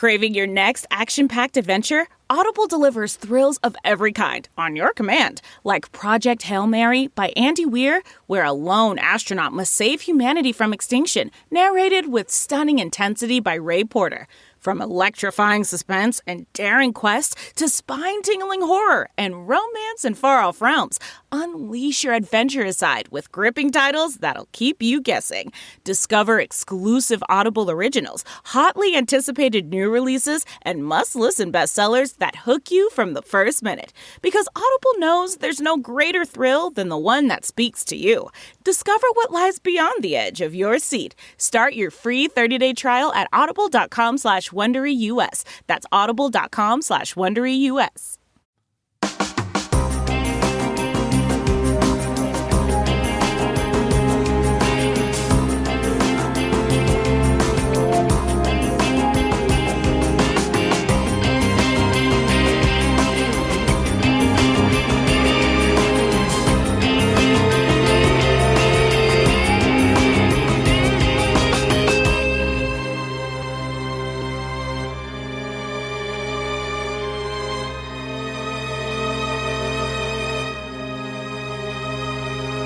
Craving your next action-packed adventure? Audible delivers thrills of every kind on your command, like Project Hail Mary by Andy Weir, where a lone astronaut must save humanity from extinction, narrated with stunning intensity by Ray Porter. From electrifying suspense and daring quest to spine-tingling horror and romance in far-off realms, unleash your adventurous side with gripping titles that'll keep you guessing. Discover exclusive Audible originals, hotly anticipated new releases, and must-listen bestsellers that hook you from the first minute. Because Audible knows there's no greater thrill than the one that speaks to you. Discover what lies beyond the edge of your seat. Start your free 30-day trial at audible.com/WonderyUS. That's audible.com/WonderyUS.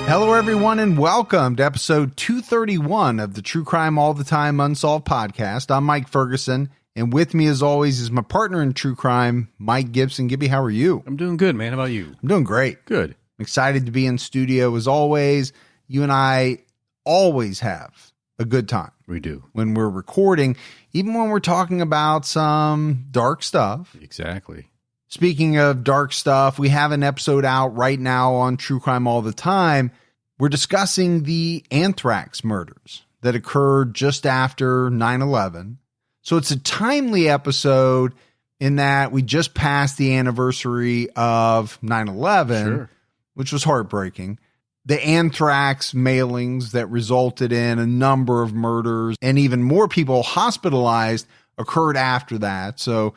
Hello, everyone, and welcome to episode 231 of the True Crime All the Time Unsolved podcast. I'm Mike Ferguson, and with me, as always, is my partner in true crime, Mike Gibson. Gibby, how are you? I'm doing good, man. How about you? I'm doing great. Good. I'm excited to be in studio, as always. You and I always have a good time. We do. When we're recording, even when we're talking about some dark stuff. Exactly. Speaking of dark stuff, we have an episode out right now on True Crime All the Time. We're discussing the anthrax murders that occurred just after 9/11. So it's a timely episode in that we just passed the anniversary of 9/11, Sure. which was heartbreaking. The anthrax mailings that resulted in a number of murders and even more people hospitalized occurred after that. So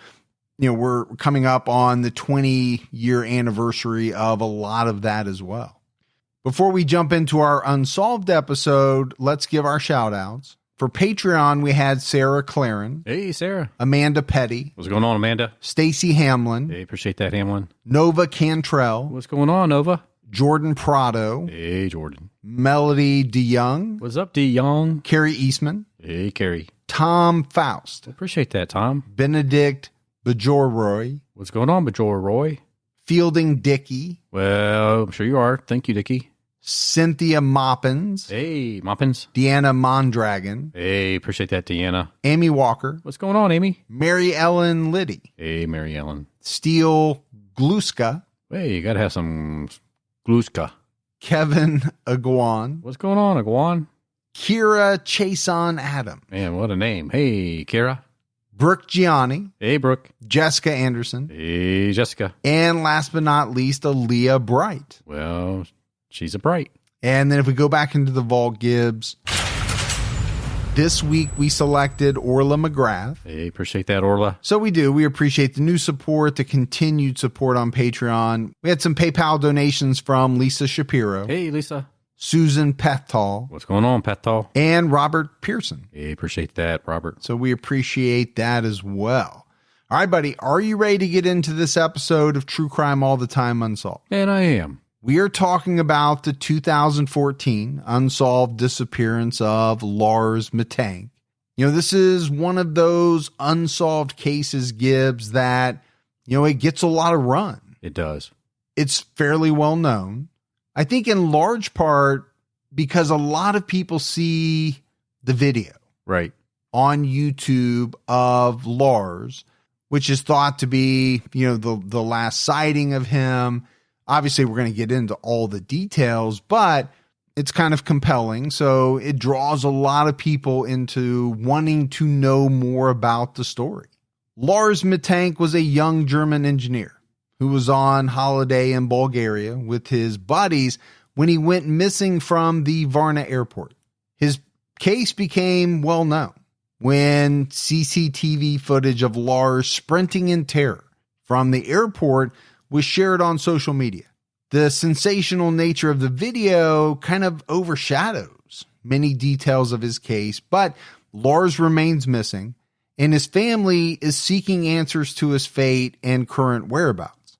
we're coming up on the 20-year anniversary of a lot of that as well. Before we jump into our Unsolved episode, let's give our shout-outs. For Patreon, we had Sarah Claren. Hey, Sarah. Amanda Petty. What's going on, Amanda? Stacy Hamlin. Hey, appreciate that, Hamlin. Nova Cantrell. What's going on, Nova? Jordan Prado. Hey, Jordan. Melody DeYoung. What's up, D. Young? Carrie Eastman. Hey, Carrie. Tom Faust. Appreciate that, Tom. Benedict Bajorroy. What's going on, Bajor Roy? Fielding Dickey. Well, I'm sure you are. Thank you, Dickie. Cynthia Moppins. Hey, Moppins. Deanna Mondragon. Hey, appreciate that, Deanna. Amy Walker. What's going on, Amy? Mary Ellen Liddy. Hey, Mary Ellen. Steel Gluska. Hey, you got to have some gluska. Kevin Aguan. What's going on, Aguan? Kira Chason Adam. Man, what a name. Hey, Kira. Brooke Gianni. Hey, Brooke. Jessica Anderson. Hey, Jessica. And last but not least, Aaliyah Bright. Well, she's a bright. And then if we go back into the vault, Gibbs, this week we selected Orla McGrath. Hey, appreciate that, Orla. So we do. We appreciate the new support, the continued support on Patreon. We had some PayPal donations from Lisa Shapiro. Hey, Lisa. Susan Pethtal. What's going on, Pethtal? And Robert Pearson. Hey, appreciate that, Robert. So we appreciate that as well. All right, buddy. Are you ready to get into this episode of True Crime All the Time Unsolved? And I am. We are talking about the 2014 unsolved disappearance of Lars Mittank. This is one of those unsolved cases, Gibbs, that, it gets a lot of run. It does. It's fairly well known. I think in large part because a lot of people see the video right on YouTube of Lars, which is thought to be, the last sighting of him. Obviously, we're going to get into all the details, but it's kind of compelling. So it draws a lot of people into wanting to know more about the story. Lars Mittank was a young German engineer who was on holiday in Bulgaria with his buddies when he went missing from the Varna airport. His case became well known when CCTV footage of Lars sprinting in terror from the airport was shared on social media. The sensational nature of the video kind of overshadows many details of his case, but Lars remains missing, and his family is seeking answers to his fate and current whereabouts.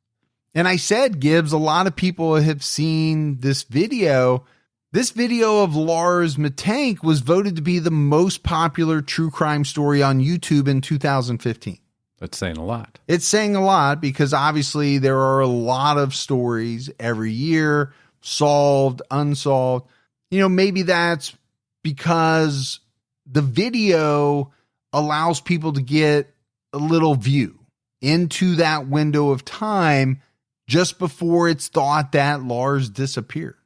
And I said, Gibbs, a lot of people have seen this video. This video of Lars Mittank was voted to be the most popular true crime story on YouTube in 2015. That's saying a lot. It's saying a lot because obviously there are a lot of stories every year, solved, unsolved. Maybe that's because the video allows people to get a little view into that window of time just before it's thought that Lars disappeared.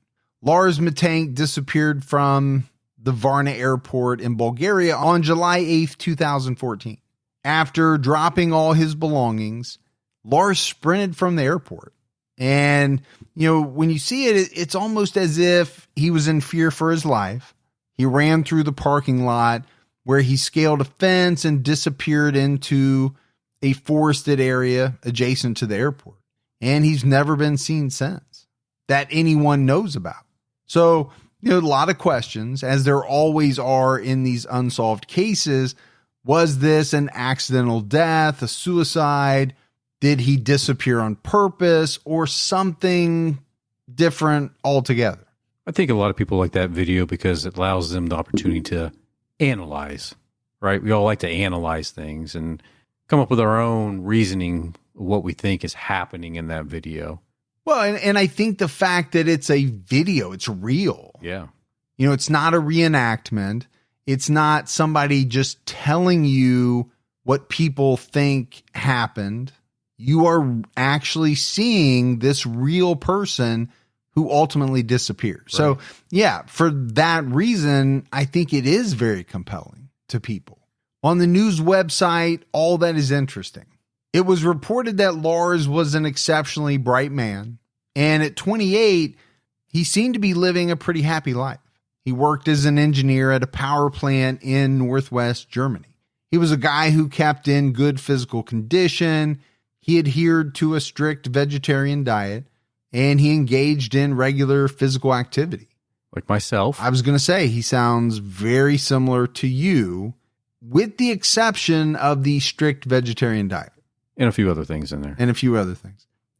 Lars Mittank disappeared from the Varna airport in Bulgaria on July 8th, 2014. After dropping all his belongings, Lars sprinted from the airport. And, when you see it, it's almost as if he was in fear for his life. He ran through the parking lot where he scaled a fence and disappeared into a forested area adjacent to the airport. And he's never been seen since that anyone knows about. So, a lot of questions, as there always are in these unsolved cases. Was this an accidental death, a suicide? Did he disappear on purpose, or something different altogether? I think a lot of people like that video because it allows them the opportunity to analyze, right? We all like to analyze things and come up with our own reasoning of what we think is happening in that video. Well, and I think the fact that it's a video, it's real. Yeah. It's not a reenactment. It's not somebody just telling you what people think happened. You are actually seeing this real person who ultimately disappears. Right. So, yeah, for that reason, I think it is very compelling to people. On the news website, All That Is Interesting, it was reported that Lars was an exceptionally bright man, and at 28, he seemed to be living a pretty happy life. He worked as an engineer at a power plant in northwest Germany. He was a guy who kept in good physical condition. He adhered to a strict vegetarian diet, and he engaged in regular physical activity. Like myself. I was going to say, he sounds very similar to you, with the exception of the strict vegetarian diet. And a few other things in there.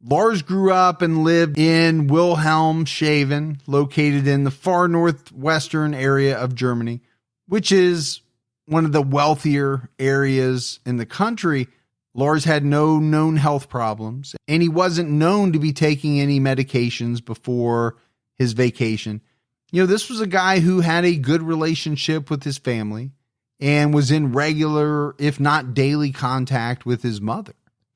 Lars grew up and lived in Wilhelmshaven, located in the far northwestern area of Germany, which is one of the wealthier areas in the country. Lars had no known health problems, and he wasn't known to be taking any medications before his vacation. This was a guy who had a good relationship with his family and was in regular, if not daily, contact with his mother.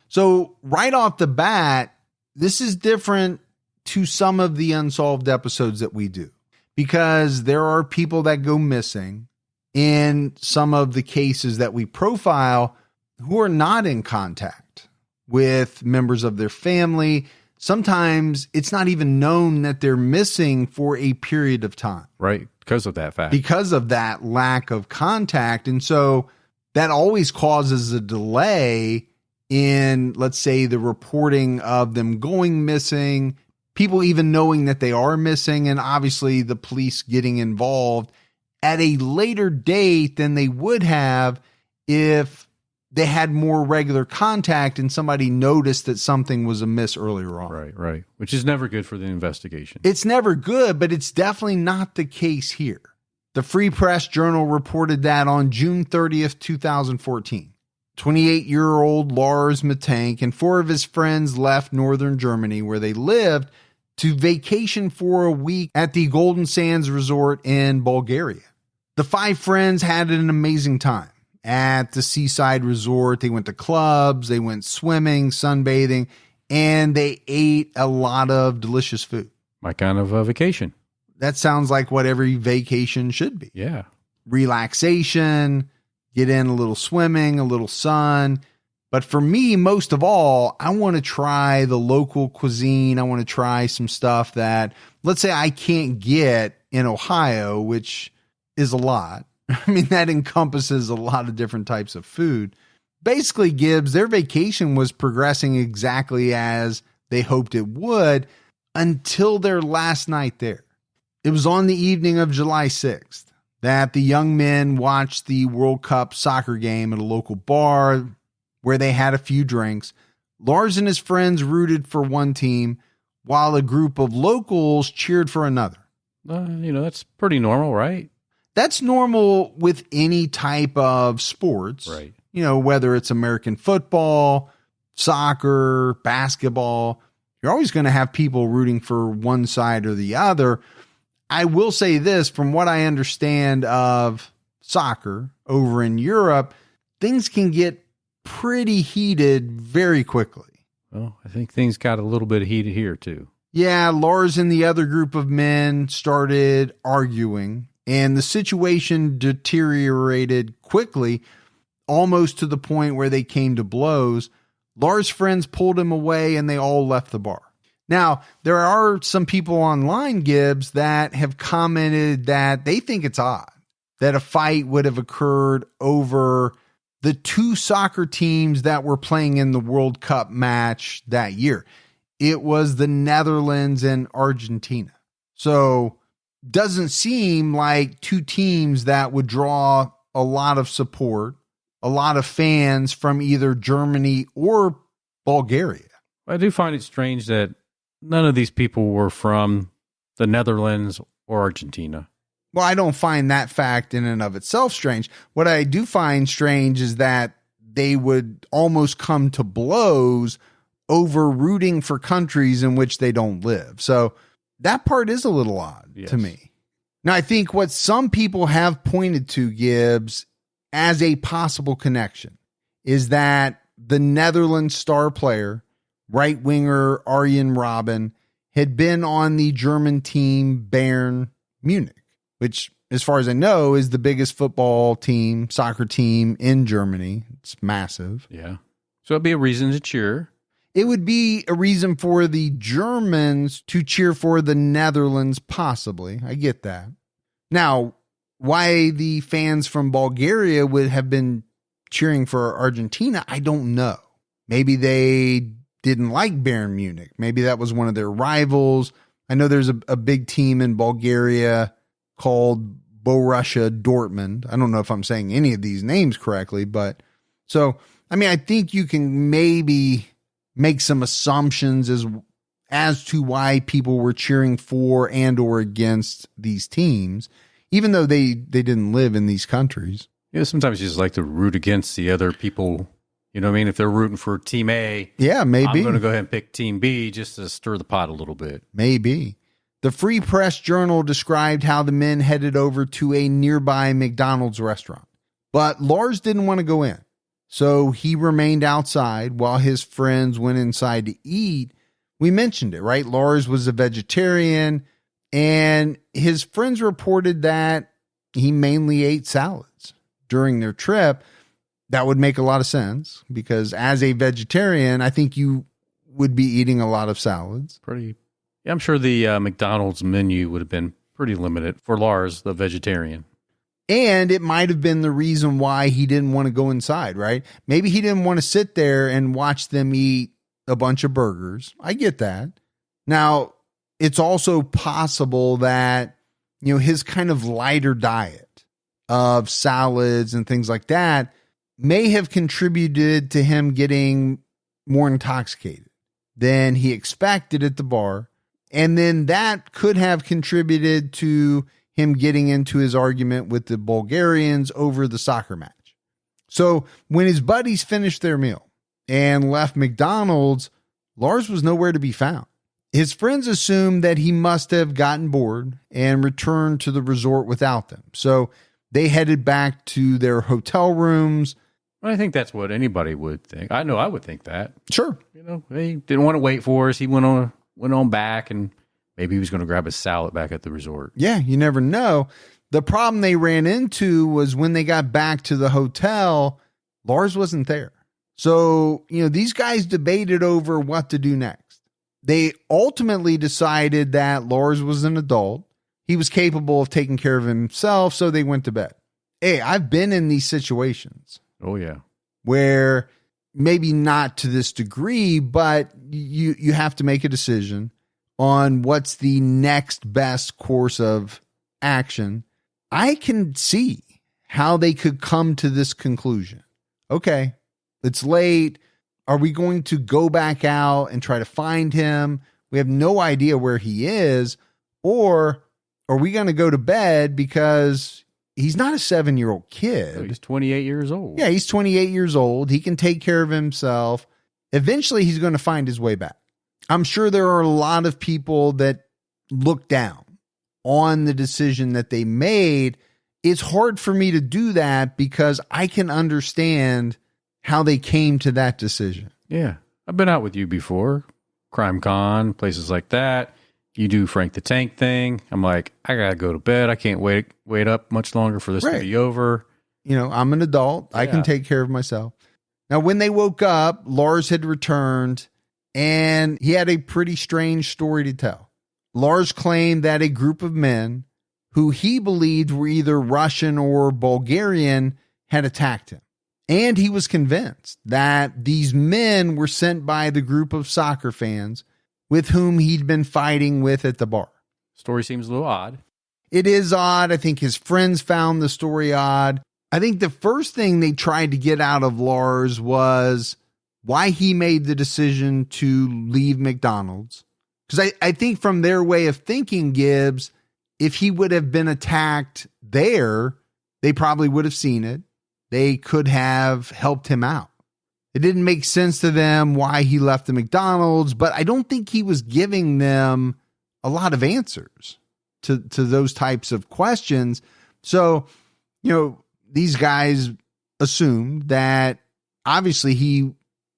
So right off the bat, this is different to some of the unsolved episodes that we do, because there are people that go missing in some of the cases that we profile who are not in contact with members of their family. Sometimes it's not even known that they're missing for a period of time. Right, because of that fact. Because of that lack of contact. And so that always causes a delay in, let's say, the reporting of them going missing, people even knowing that they are missing, and obviously the police getting involved at a later date than they would have if they had more regular contact and somebody noticed that something was amiss earlier on. Right. Which is never good for the investigation. It's never good, but it's definitely not the case here. The Free Press Journal reported that on June 30th, 2014. 28-year-old Lars Mittank and 4 of his friends left northern Germany, where they lived, to vacation for a week at the Golden Sands Resort in Bulgaria. The 5 friends had an amazing time at the seaside resort. They went to clubs, they went swimming, sunbathing, and they ate a lot of delicious food. My kind of vacation. That sounds like what every vacation should be. Yeah. Relaxation, get in a little swimming, a little sun. But for me, most of all, I want to try the local cuisine. I want to try some stuff that, let's say, I can't get in Ohio, which is a lot. I mean, that encompasses a lot of different types of food. Basically, Gibbs, their vacation was progressing exactly as they hoped it would until their last night there. It was on the evening of July 6th. that the young men watched the World Cup soccer game at a local bar where they had a few drinks. Lars and his friends rooted for one team while a group of locals cheered for another. That's pretty normal, right? That's normal with any type of sports, right? Whether it's American football, soccer, basketball, you're always going to have people rooting for one side or the other. I will say this, from what I understand of soccer over in Europe, things can get pretty heated very quickly. Well, I think things got a little bit heated here too. Yeah, Lars and the other group of men started arguing, and the situation deteriorated quickly, almost to the point where they came to blows. Lars' friends pulled him away, and they all left the bar. Now, there are some people online, Gibbs, that have commented that they think it's odd that a fight would have occurred over the two soccer teams that were playing in the World Cup match that year. It was the Netherlands and Argentina. So doesn't seem like two teams that would draw a lot of support, a lot of fans from either Germany or Bulgaria. I do find it strange that none of these people were from the Netherlands or Argentina. Well, I don't find that fact in and of itself strange. What I do find strange is that they would almost come to blows over rooting for countries in which they don't live. So that part is a little odd to me. Now, I think what some people have pointed to, Gibbs, as a possible connection is that the Netherlands star player, right winger Arjen Robben, had been on the German team Bayern Munich, which, as far as I know, is the biggest football team, soccer team in Germany. It's massive. Yeah. So it'd be a reason to cheer. It would be a reason for the Germans to cheer for the Netherlands, possibly. I get that. Now, why the fans from Bulgaria would have been cheering for Argentina, I don't know. Maybe they didn't like Bayern Munich. Maybe that was one of their rivals. I know there's a big team in Bulgaria called Borussia Dortmund. I don't know if I'm saying any of these names correctly, but so, I think you can maybe make some assumptions as to why people were cheering for and or against these teams, even though they didn't live in these countries. Yeah, sometimes you just like to root against the other people. You know what I mean? If they're rooting for Team A, yeah, maybe I'm going to go ahead and pick Team B just to stir the pot a little bit. Maybe. The Free Press Journal described how the men headed over to a nearby McDonald's restaurant, but Lars didn't want to go in. So he remained outside while his friends went inside to eat. We mentioned it, right? Lars was a vegetarian, and his friends reported that he mainly ate salads during their trip. That would make a lot of sense because as a vegetarian, I think you would be eating a lot of salads. Yeah, I'm sure the McDonald's menu would have been pretty limited for Lars, the vegetarian. And it might have been the reason why he didn't want to go inside, right? Maybe he didn't want to sit there and watch them eat a bunch of burgers. I get that. Now, it's also possible that, his kind of lighter diet of salads and things like that may have contributed to him getting more intoxicated than he expected at the bar. And then that could have contributed to him getting into his argument with the Bulgarians over the soccer match. So when his buddies finished their meal and left McDonald's, Lars was nowhere to be found. His friends assumed that he must have gotten bored and returned to the resort without them. So they headed back to their hotel rooms. I think that's what anybody would think. I know I would think that. Sure. They didn't want to wait for us. He went on back, and maybe he was going to grab a salad back at the resort. Yeah, you never know. The problem they ran into was when they got back to the hotel, Lars wasn't there. So, these guys debated over what to do next. They ultimately decided that Lars was an adult. He was capable of taking care of himself, so they went to bed. Hey, I've been in these situations. Oh, yeah. Where maybe not to this degree, but you have to make a decision on what's the next best course of action. I can see how they could come to this conclusion. Okay, it's late. Are we going to go back out and try to find him? We have no idea where he is. Or are we going to go to bed because he's not a 7-year-old kid? So he's 28 years old. Yeah, he's 28 years old. He can take care of himself. Eventually, he's going to find his way back. I'm sure there are a lot of people that look down on the decision that they made. It's hard for me to do that because I can understand how they came to that decision. Yeah. I've been out with you before. Crime Con, places like that. You do Frank the Tank thing. I'm like, I got to go to bed. I can't wait up much longer for this to be over. You know, I'm an adult. I can take care of myself. Now, when they woke up, Lars had returned and he had a pretty strange story to tell. Lars claimed that a group of men who he believed were either Russian or Bulgarian had attacked him. And he was convinced that these men were sent by the group of soccer fans with whom he'd been fighting with at the bar. Story seems a little odd. It is odd. I think his friends found the story odd. I think the first thing they tried to get out of Lars was why he made the decision to leave McDonald's. Because I think from their way of thinking, Gibbs, if he would have been attacked there, they probably would have seen it. They could have helped him out. It didn't make sense to them why he left the McDonald's, but I don't think he was giving them a lot of answers to those types of questions. So, you know, these guys assumed that obviously he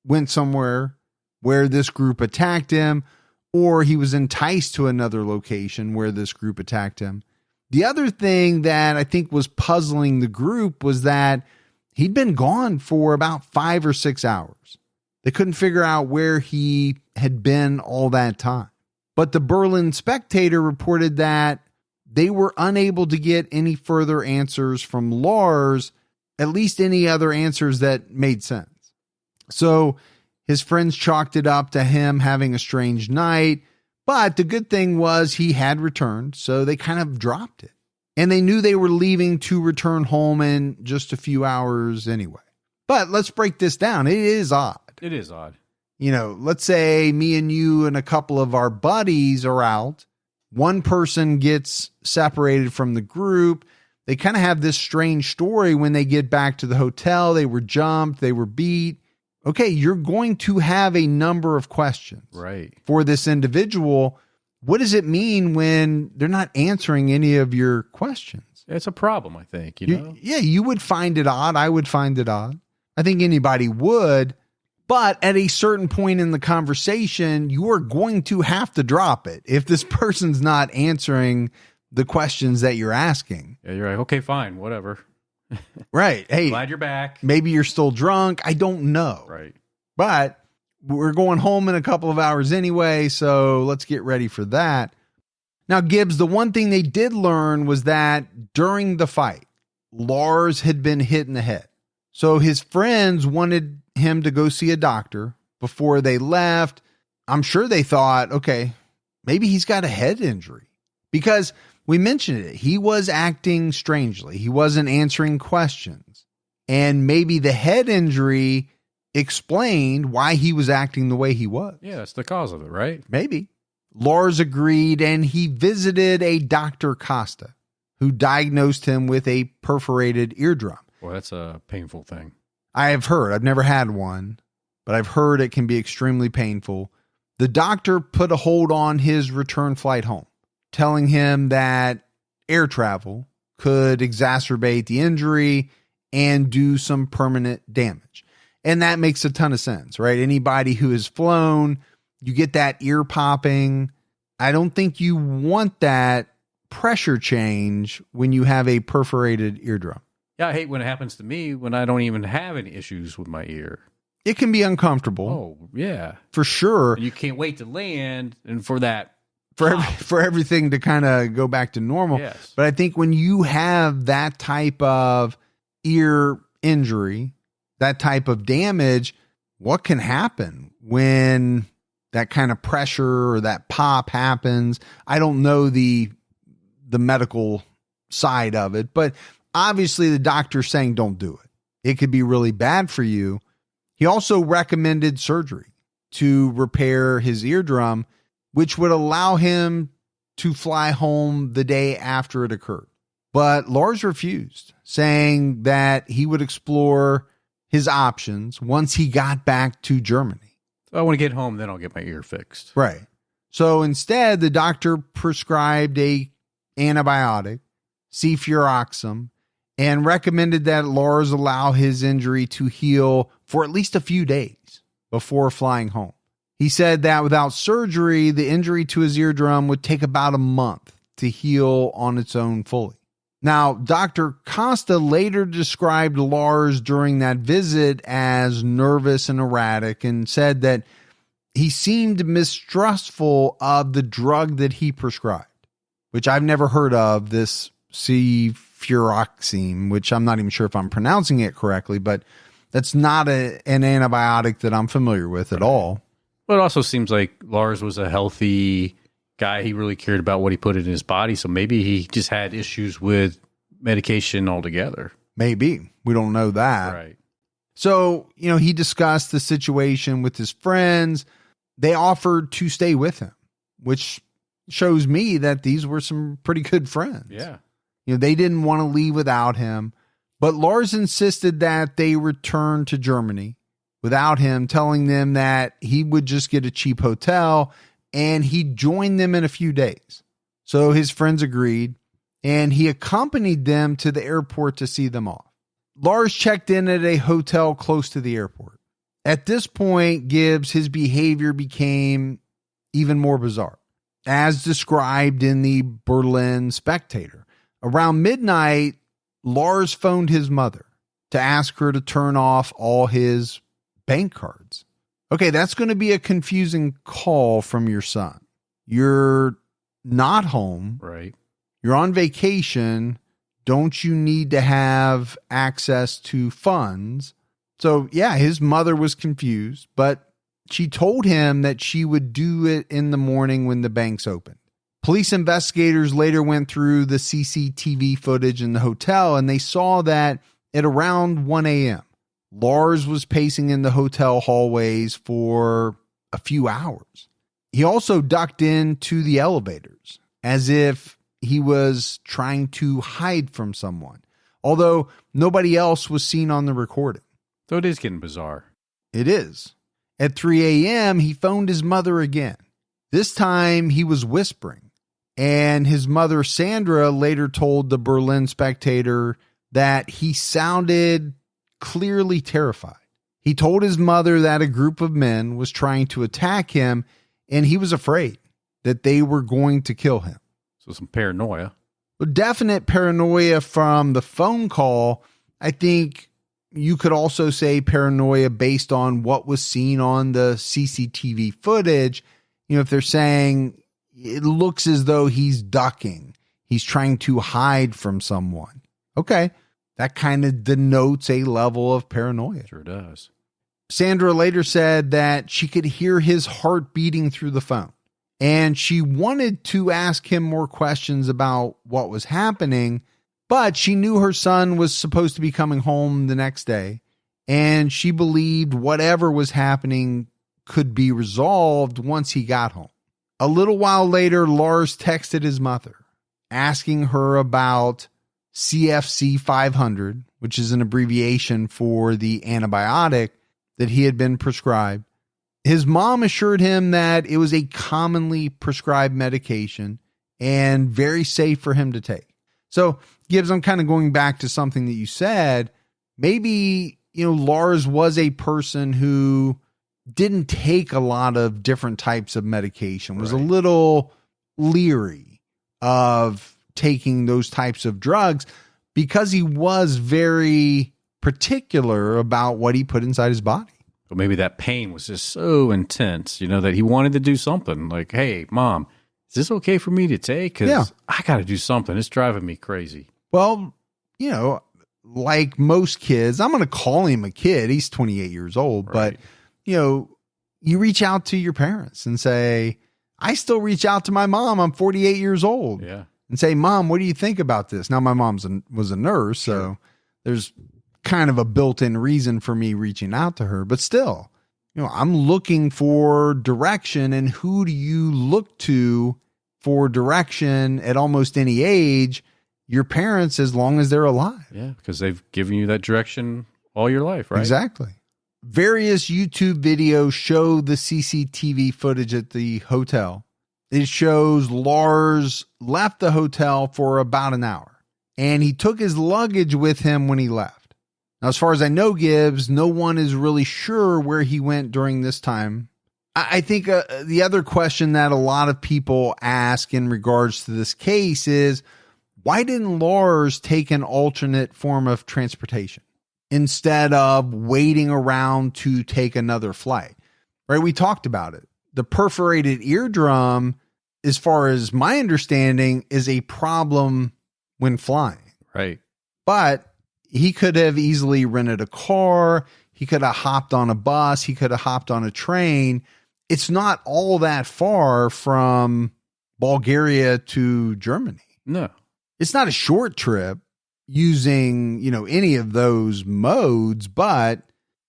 went somewhere where this group attacked him, or he was enticed to another location where this group attacked him. The other thing that I think was puzzling the group was that he'd been gone for about 5 or 6 hours. They couldn't figure out where he had been all that time. But the Berlin Spectator reported that they were unable to get any further answers from Lars, at least any other answers that made sense. So his friends chalked it up to him having a strange night. But the good thing was he had returned, so they kind of dropped it. And they knew they were leaving to return home in just a few hours anyway. But let's break this down. It is odd. It is odd. You know, let's say me and you and a couple of our buddies are out. One person gets separated from the group. They kind of have this strange story when they get back to the hotel. They were jumped. They were beat. Okay, you're going to have a number of questions for this individual. What does it mean when they're not answering any of your questions? It's a problem, I think. You know? Yeah, you would find it odd. I would find it odd. I think anybody would. But at a certain point in the conversation, you are going to have to drop it if this person's not answering the questions that you're asking. Yeah, you're like, okay, fine, whatever. Right. Hey, glad you're back. Maybe you're still drunk. I don't know. Right. But we're going home in a couple of hours anyway, so let's get ready for that. Now, Gibbs, the one thing they did learn was that during the fight, Lars had been hit in the head. So his friends wanted him to go see a doctor before they left. I'm sure they thought, okay, maybe he's got a head injury. Because we mentioned it, he was acting strangely. He wasn't answering questions. And maybe the head injury explained why he was acting the way he was. Yeah, that's the cause of it, right? Maybe. Lars agreed, and he visited a Dr. Costa, who diagnosed him with a perforated eardrum. Well, that's a painful thing. I have heard. I've never had one, but I've heard it can be extremely painful. The doctor put a hold on his return flight home, telling him that air travel could exacerbate the injury and do some permanent damage. And that makes a ton of sense, right? Anybody who has flown, you get that ear popping. I don't think you want that pressure change when you have a perforated eardrum. Yeah, I hate when it happens to me when I don't even have any issues with my ear. It can be uncomfortable. Oh, yeah. For sure. And you can't wait to land and for that. For everything to kind of go back to normal. Yes. But I think when you have that type of ear injury, that type of damage, what can happen when that kind of pressure or that pop happens? I don't know the medical side of it, but obviously the doctor's saying don't do it. It could be really bad for you. He also recommended surgery to repair his eardrum, which would allow him to fly home the day after it occurred. But Lars refused, saying that he would explore his options once he got back to Germany. I want to get home, then I'll get my ear fixed. Right. So instead, the doctor prescribed a antibiotic, cefuroxime, and recommended that Lars allow his injury to heal for at least a few days before flying home. He said that without surgery, the injury to his eardrum would take about a month to heal on its own fully. Now, Dr. Costa later described Lars during that visit as nervous and erratic and said that he seemed mistrustful of the drug that he prescribed, which I've never heard of, this cefuroxime, which I'm not even sure if I'm pronouncing it correctly, but that's not an antibiotic that I'm familiar with at all. But it also seems like Lars was a healthy guy. He really cared about what he put in his body. So maybe he just had issues with medication altogether. Maybe. We don't know that. Right. So, he discussed the situation with his friends. They offered to stay with him, which shows me that these were some pretty good friends. Yeah. They didn't want to leave without him, but Lars insisted that they return to Germany without him, telling them that he would just get a cheap hotel and he'd join them in a few days. So his friends agreed, and he accompanied them to the airport to see them off. Lars checked in at a hotel close to the airport. At this point, Gibbs, his behavior became even more bizarre, as described in the Berlin Spectator. Around midnight, Lars phoned his mother to ask her to turn off all his bank cards. Okay, that's going to be a confusing call from your son. You're not home. Right. You're on vacation. Don't you need to have access to funds? So, yeah, his mother was confused, but she told him that she would do it in the morning when the banks opened. Police investigators later went through the CCTV footage in the hotel, and they saw that at around 1 a.m., Lars was pacing in the hotel hallways for a few hours. He also ducked into the elevators as if he was trying to hide from someone, although nobody else was seen on the recording. So it is getting bizarre. It is. At 3 a.m., he phoned his mother again. This time he was whispering, and his mother, Sandra, later told the Berlin Spectator that he sounded clearly terrified. He told his mother that a group of men was trying to attack him, and he was afraid that they were going to kill him. So some paranoia. But definite paranoia from the phone call. I think you could also say paranoia based on what was seen on the CCTV footage. If they're saying it looks as though he's ducking, he's trying to hide from someone. Okay. That kind of denotes a level of paranoia. Sure does. Sandra later said that she could hear his heart beating through the phone, and she wanted to ask him more questions about what was happening, but she knew her son was supposed to be coming home the next day, and she believed whatever was happening could be resolved once he got home. A little while later, Lars texted his mother, asking her about CFC 500, which is an abbreviation for the antibiotic that he had been prescribed. His mom assured him that it was a commonly prescribed medication and very safe for him to take. So, Gibbs, I'm kind of going back to something that you said. Maybe, Lars was a person who didn't take a lot of different types of medication, was a little leery of taking those types of drugs because he was very particular about what he put inside his body. But maybe that pain was just so intense, that he wanted to do something like, hey, Mom, is this okay for me to take? Because I got to do something. It's driving me crazy. Well, like most kids, I'm going to call him a kid. He's 28 years old. But, you reach out to your parents and say, I still reach out to my mom. I'm 48 years old. Yeah. and say, Mom, what do you think about this? Now, my mom was a nurse, so there's kind of a built-in reason for me reaching out to her. But still, I'm looking for direction, and who do you look to for direction at almost any age? Your parents, as long as they're alive. Yeah, because they've given you that direction all your life, right? Exactly. Various YouTube videos show the CCTV footage at the hotel. It shows Lars left the hotel for about an hour, and he took his luggage with him when he left. Now, as far as I know, Gibbs, no one is really sure where he went during this time. I think the other question that a lot of people ask in regards to this case is, why didn't Lars take an alternate form of transportation instead of waiting around to take another flight? Right? We talked about it. The perforated eardrum, as far as my understanding, is a problem when flying. Right. But he could have easily rented a car. He could have hopped on a bus. He could have hopped on a train. It's not all that far from Bulgaria to Germany. No. It's not a short trip using, any of those modes, but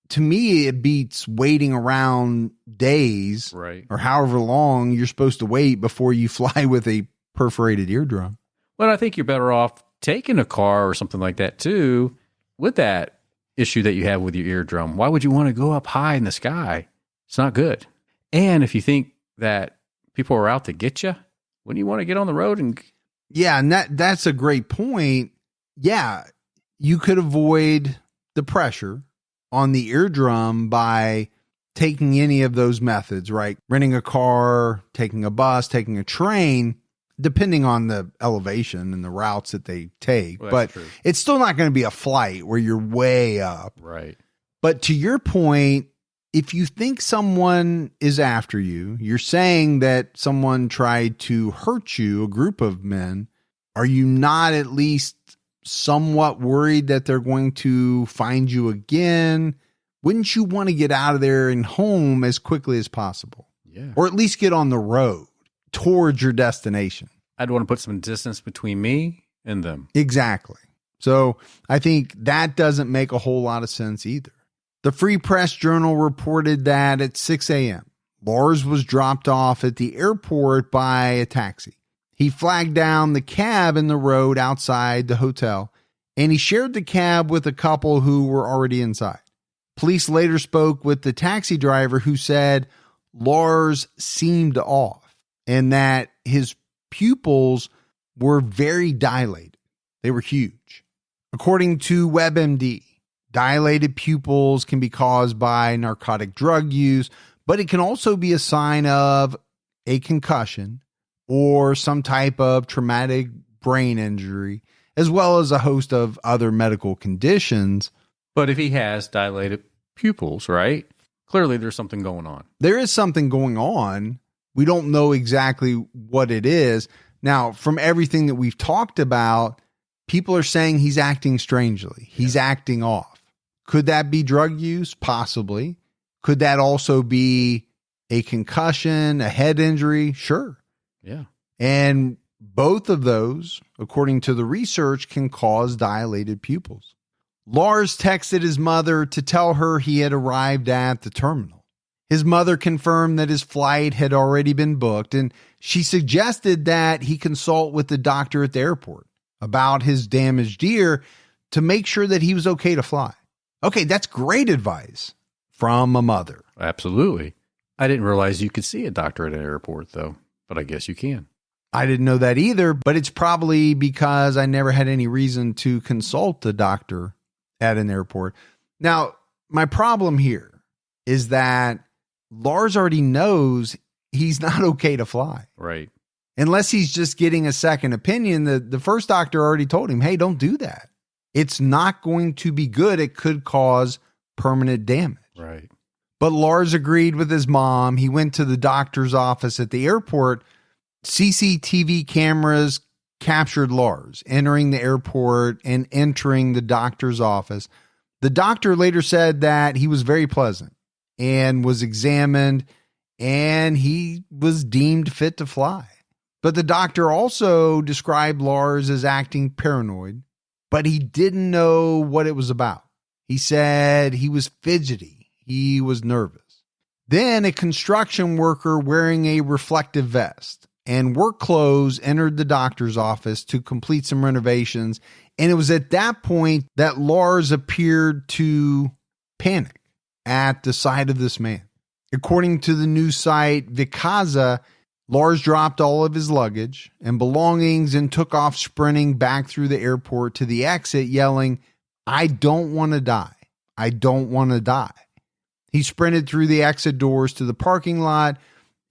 to me, it beats waiting around days, right, or however long you're supposed to wait before you fly with a perforated eardrum. But I think you're better off taking a car or something like that too, with that issue that you have with your eardrum. Why would you want to go up high in the sky? It's not good. And if you think that people are out to get you, wouldn't you want to get on the road and... Yeah, and that's a great point. Yeah, you could avoid the pressure on the eardrum by taking any of those methods, right? Renting a car, taking a bus, taking a train, depending on the elevation and the routes that they take. Well, but true. It's still not going to be a flight where you're way up. Right. But to your point, if you think someone is after you, you're saying that someone tried to hurt you, a group of men, are you not at least somewhat worried that they're going to find you again? Wouldn't you want to get out of there and home as quickly as possible? Yeah. Or at least get on the road towards your destination? I'd want to put some distance between me and them. Exactly. So I think that doesn't make a whole lot of sense either. The Free Press Journal reported that at 6 a.m., Lars was dropped off at the airport by a taxi. He flagged down the cab in the road outside the hotel, and he shared the cab with a couple who were already inside. Police later spoke with the taxi driver, who said Lars seemed off and that his pupils were very dilated. They were huge. According to WebMD, dilated pupils can be caused by narcotic drug use, but it can also be a sign of a concussion or some type of traumatic brain injury, as well as a host of other medical conditions. But if he has dilated pupils, right, clearly there's something going on. There is something going on. We don't know exactly what it is. Now, from everything that we've talked about, people are saying he's acting strangely. He's acting off. Could that be drug use? Possibly. Could that also be a concussion, a head injury? Sure. Yeah. And both of those, according to the research, can cause dilated pupils. Lars texted his mother to tell her he had arrived at the terminal. His mother confirmed that his flight had already been booked, and she suggested that he consult with the doctor at the airport about his damaged ear to make sure that he was okay to fly. Okay, that's great advice from a mother. Absolutely. I didn't realize you could see a doctor at an airport, though, but I guess you can. I didn't know that either, but it's probably because I never had any reason to consult a doctor at an airport. Now, my problem here is that Lars already knows he's not okay to fly. Right. Unless he's just getting a second opinion. The first doctor already told him, hey, don't do that. It's not going to be good. It could cause permanent damage. Right. But Lars agreed with his mom. He went to the doctor's office at the airport. CCTV cameras captured Lars entering the airport and entering the doctor's office. The doctor later said that he was very pleasant and was examined, and he was deemed fit to fly. But the doctor also described Lars as acting paranoid, but he didn't know what it was about. He said he was fidgety. He was nervous. Then a construction worker wearing a reflective vest and work clothes entered the doctor's office to complete some renovations. And it was at that point that Lars appeared to panic at the sight of this man. According to the news site Vikaza, Lars dropped all of his luggage and belongings and took off sprinting back through the airport to the exit, yelling, "I don't want to die. I don't want to die." He sprinted through the exit doors to the parking lot,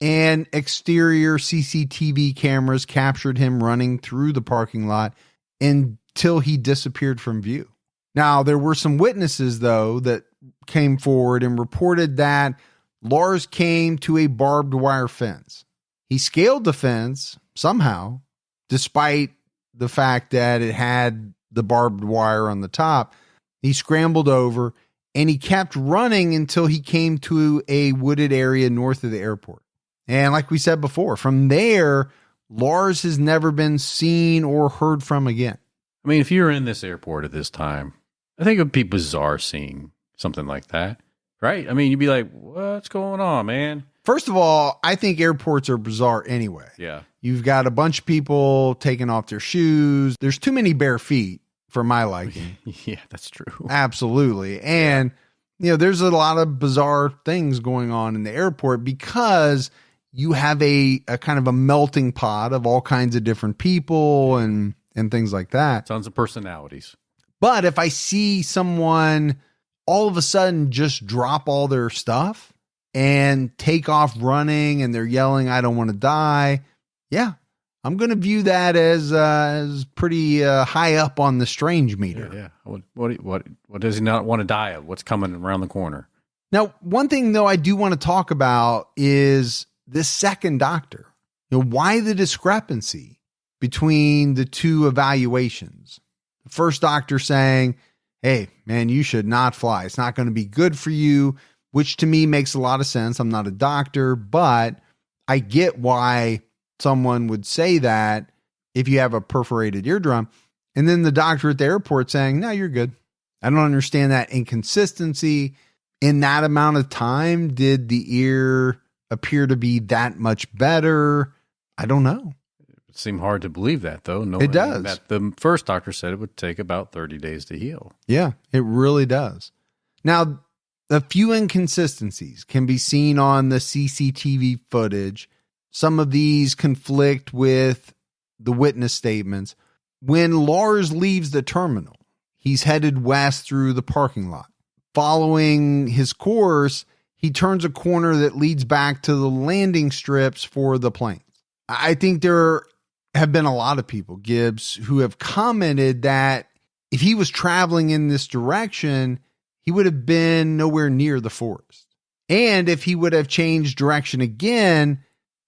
and exterior CCTV cameras captured him running through the parking lot until he disappeared from view. Now, there were some witnesses, though, that came forward and reported that Lars came to a barbed wire fence. He scaled the fence somehow, despite the fact that it had the barbed wire on the top. He scrambled over and he kept running until he came to a wooded area north of the airport. And like we said before, from there, Lars has never been seen or heard from again. I mean, if you're in this airport at this time, I think it would be bizarre seeing something like that, right? I mean, you'd be like, what's going on, man? First of all, I think airports are bizarre anyway. Yeah. You've got a bunch of people taking off their shoes. There's too many bare feet for my liking. Yeah, that's true. Absolutely. And, there's a lot of bizarre things going on in the airport because you have a kind of a melting pot of all kinds of different people and things like that. Tons of personalities. But if I see someone all of a sudden just drop all their stuff and take off running and they're yelling, "I don't want to die," yeah, I'm going to view that as pretty high up on the strange meter. Yeah. What does he not want to die of? What's coming around the corner? Now, one thing though I do want to talk about is this second doctor. Why the discrepancy between the two evaluations? The first doctor saying, "Hey, man, you should not fly. It's not going to be good for you," which to me makes a lot of sense. I'm not a doctor, but I get why someone would say that if you have a perforated eardrum. And then the doctor at the airport saying, "No, you're good." I don't understand that inconsistency. In that amount of time, did the ear appear to be that much better? I don't know. It seemed hard to believe that, though. It does. That the first doctor said it would take about 30 days to heal. Yeah, it really does. Now, a few inconsistencies can be seen on the CCTV footage. Some of these conflict with the witness statements. When Lars leaves the terminal, he's headed west through the parking lot. Following his course, he turns a corner that leads back to the landing strips for the planes. I think there have been a lot of people, Gibbs, who have commented that if he was traveling in this direction, he would have been nowhere near the forest. And if he would have changed direction again,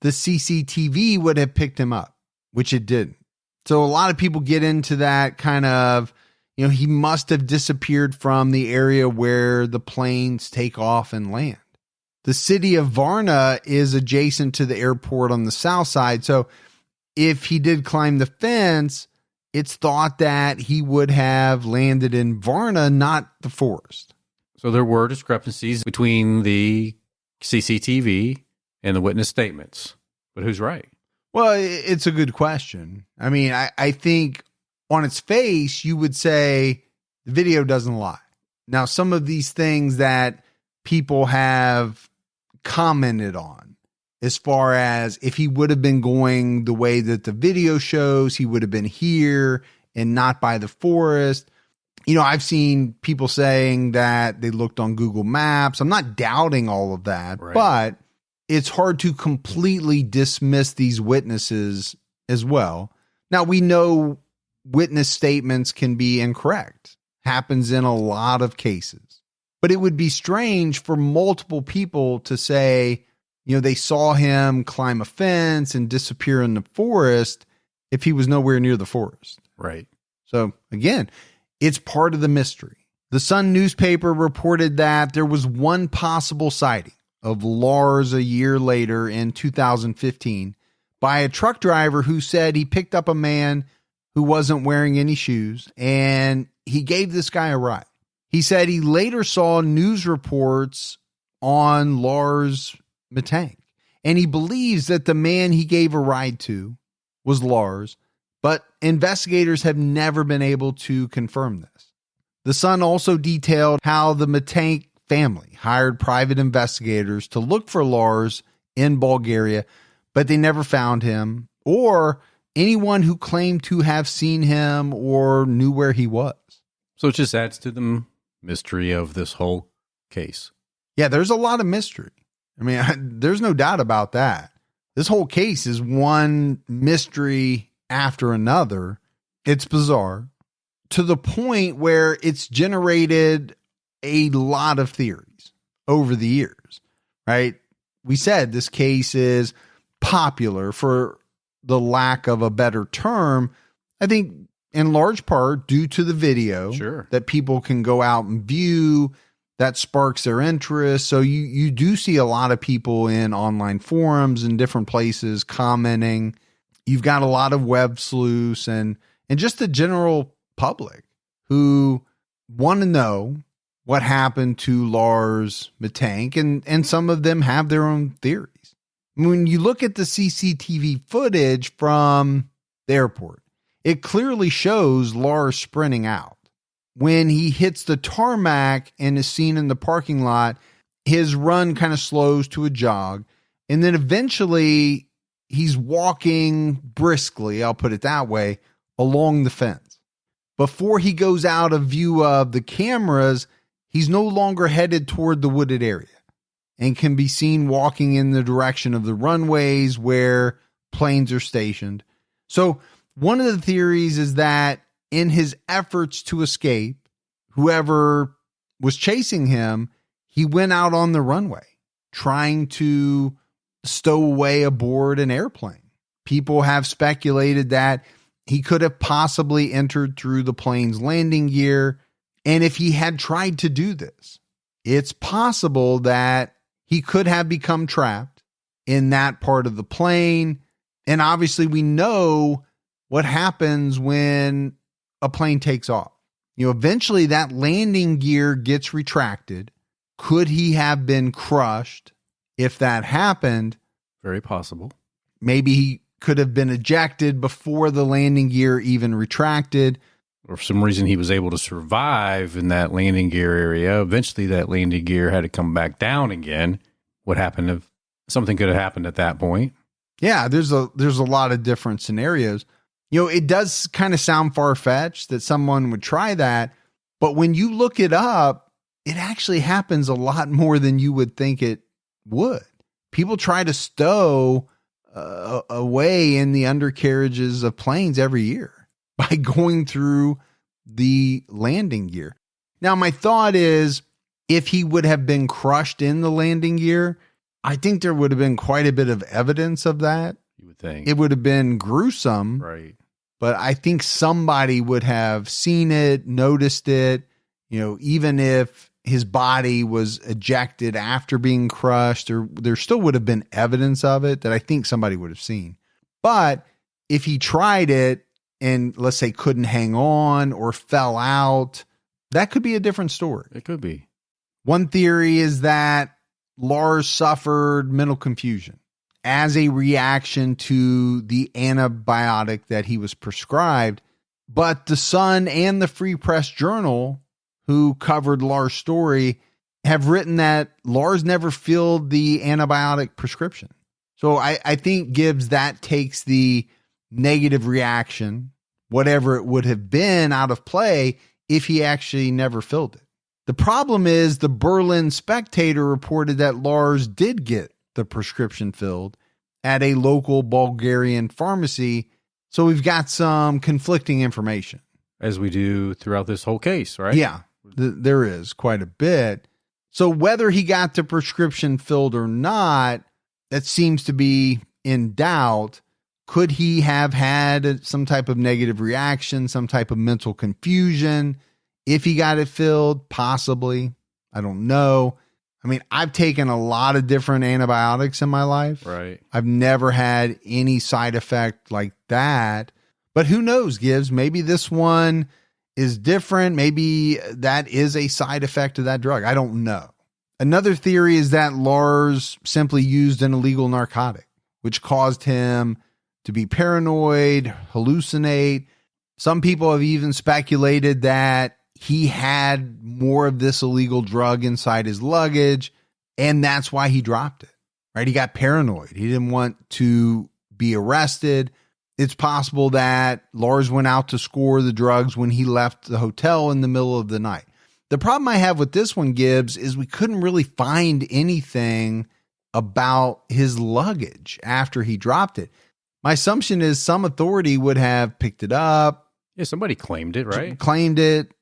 the CCTV would have picked him up, which it didn't. So a lot of people get into that kind of, he must have disappeared from the area where the planes take off and land. The city of Varna is adjacent to the airport on the south side. So if he did climb the fence, it's thought that he would have landed in Varna, not the forest. So there were discrepancies between the CCTV and the witness statements. But who's right? Well, it's a good question. I mean, I think on its face, you would say the video doesn't lie. Now, some of these things that people have commented on, as far as if he would have been going the way that the video shows, he would have been here and not by the forest. I've seen people saying that they looked on Google Maps. I'm not doubting all of that, right, but it's hard to completely dismiss these witnesses as well. Now, we know witness statements can be incorrect. Happens in a lot of cases. But it would be strange for multiple people to say, they saw him climb a fence and disappear in the forest if he was nowhere near the forest. Right. So, again, it's part of the mystery. The Sun newspaper reported that there was one possible sighting of Lars a year later in 2015 by a truck driver who said he picked up a man who wasn't wearing any shoes, and he gave this guy a ride. He said he later saw news reports on Lars Mittank, and he believes that the man he gave a ride to was Lars, but investigators have never been able to confirm this. The Sun also detailed how the Mittank family hired private investigators to look for Lars in Bulgaria, but they never found him or anyone who claimed to have seen him or knew where he was. So it just adds to the mystery of this whole case. Yeah, there's a lot of mystery. I mean, there's no doubt about that. This whole case is one mystery after another. It's bizarre to the point where it's generated a lot of theories over the years, right? We said this case is popular, for the lack of a better term, I think in large part due to the video that people can go out and view that sparks their interest. So you do see a lot of people in online forums and different places commenting. You've got a lot of web sleuths and just the general public who want to know what happened to Lars Mittank, and some of them have their own theories. When you look at the CCTV footage from the airport, it clearly shows Lars sprinting out. When he hits the tarmac and is seen in the parking lot, his run kind of slows to a jog. And then eventually he's walking briskly, I'll put it that way, along the fence. Before he goes out of view of the cameras, he's no longer headed toward the wooded area and can be seen walking in the direction of the runways where planes are stationed. So one of the theories is that in his efforts to escape, whoever was chasing him, he went out on the runway trying to stow away aboard an airplane. People have speculated that he could have possibly entered through the plane's landing gear. And if he had tried to do this, it's possible that he could have become trapped in that part of the plane. And obviously we know what happens when a plane takes off. Eventually that landing gear gets retracted. Could he have been crushed if that happened? Very possible. Maybe he could have been ejected before the landing gear even retracted. Or for some reason he was able to survive in that landing gear area. Eventually that landing gear had to come back down again. What happened if something could have happened at that point? Yeah, there's a lot of different scenarios. It does kind of sound far-fetched that someone would try that, but when you look it up, it actually happens a lot more than you would think it would. People try to stow away in the undercarriages of planes every year by going through the landing gear. Now, my thought is, if he would have been crushed in the landing gear, I think there would have been quite a bit of evidence of that. You would think. It would have been gruesome. Right. But I think somebody would have seen it, noticed it, even if his body was ejected after being crushed, or there still would have been evidence of it that I think somebody would have seen. But if he tried it and, let's say, couldn't hang on or fell out, that could be a different story. It could be. One theory is that Lars suffered mental confusion as a reaction to the antibiotic that he was prescribed. But the Sun and the Free Press Journal, who covered Lars' story, have written that Lars never filled the antibiotic prescription. So I think Gibbs, that takes the negative reaction, whatever it would have been, out of play if he actually never filled it. The problem is the Berlin Spectator reported that Lars did get the prescription filled at a local Bulgarian pharmacy. So we've got some conflicting information. As we do throughout this whole case, right? Yeah, there is quite a bit. So whether he got the prescription filled or not, that seems to be in doubt. Could he have had some type of negative reaction, some type of mental confusion? If he got it filled, possibly. I don't know. I mean, I've taken a lot of different antibiotics in my life. Right. I've never had any side effect like that. But who knows, Gibbs? Maybe this one is different. Maybe that is a side effect of that drug. I don't know. Another theory is that Lars simply used an illegal narcotic, which caused him to be paranoid, hallucinate. Some people have even speculated that he had more of this illegal drug inside his luggage, and that's why he dropped it, right? He got paranoid. He didn't want to be arrested. It's possible that Lars went out to score the drugs when he left the hotel in the middle of the night. The problem I have with this one, Gibbs, is we couldn't really find anything about his luggage after he dropped it. My assumption is some authority would have picked it up. Yeah, somebody claimed it, right? Claimed it.